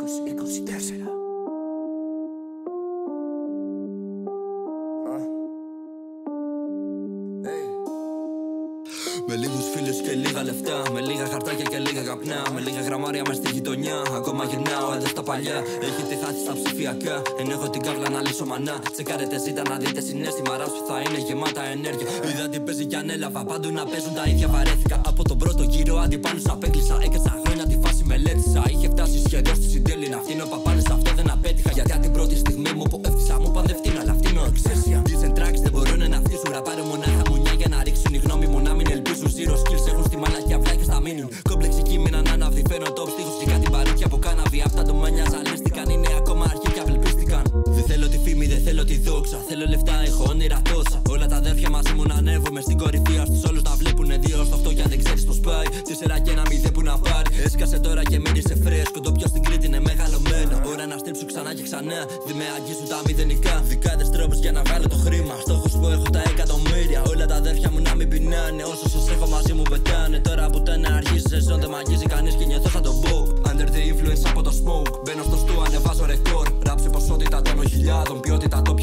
2024. Με λίγους φίλους και λίγα λεφτά, με λίγα χαρτάκια και λίγα καπνά, με λίγα γραμμάρια μες στη γειτονιά. Ακόμα γυρνάω εδώ στα παλιά. Έχετε χάσει στα ψηφιακά, εν έχω την κάβλα να λύσω μανά. Τσεκάρετε ζήτα να δείτε συνέστημα, ραps που θα είναι γεμάτα ενέργεια. Είδα τι παίζει κι ανέλαβα, πάντου να παίζουν τα ίδια βαρέθηκα. Από τον πρώτο γύρο αντιπάλους απέκλεισα. Έκατσα χρόνια τη φάση μελέτησα. Είχε φτάσει σχεδόν στη συντέλη να φτύνω παπάνες, αυτό δεν απέτυχα. Γιατί την πρώτη στιγμή μου που έφτιασα μου παντευτείνα, αλλά φτύνω εξαίσια. Decent tracks δεν μπορούν να φτύσουν, ραπάρω μονάχα μουνιά για να ρίξουν η γνώμη μου να μην ελπίζουν. Zero skills έχουν στη μαλακιά βλάκια στα μήνυν. Κόμπλεξικοί μείναν άναυδοι, φέρνω top στίχους και κάτι παρούτια από κάναβι. Αυτά το μάνια ζαλίστηκαν, είναι ακόμα αρχή και απελπίστηκαν. Δεν θέλω τη φήμη, δεν θέλω τη δόξα. Θέλω λεφτά, έχω όνειρα τόσα. Όλα τα αδέρφια μαζί μου να ανέβομαι στην κορυφή. Ας τους όλους να βλέπουνε 2 στο 8 κι αν δεν ξέρεις πως πάει. 4 και 1 0 που να πάρει. Έσκασε τώρα και μύρισε φρέσκο. Το πιο στην Κρήτη είναι μεγαλωμένο. Ώρα να στρίψω ξανά και ξανά. Δεν με αγγίζουν τα μηδενικά. Δικάδες τρόπους για να βγάλω το χρήμα. Στόχος που έχω τα εκατομμύρια. Όλα τα αδέρφια μου να μην πεινάνε. Όσο σας έχω μαζί μου πετάνε. Τώρα που τένα αρχίζει σεζόν δεν μ' αγγίζει κανείς και νιώθω σαν τον Bob. Under the influence από το smoke. Μπαίνω στο στου, ανεβάζω ρεκόρ. Ράψε ποσότητα τόνων χιλιάδων. Ποιότητα το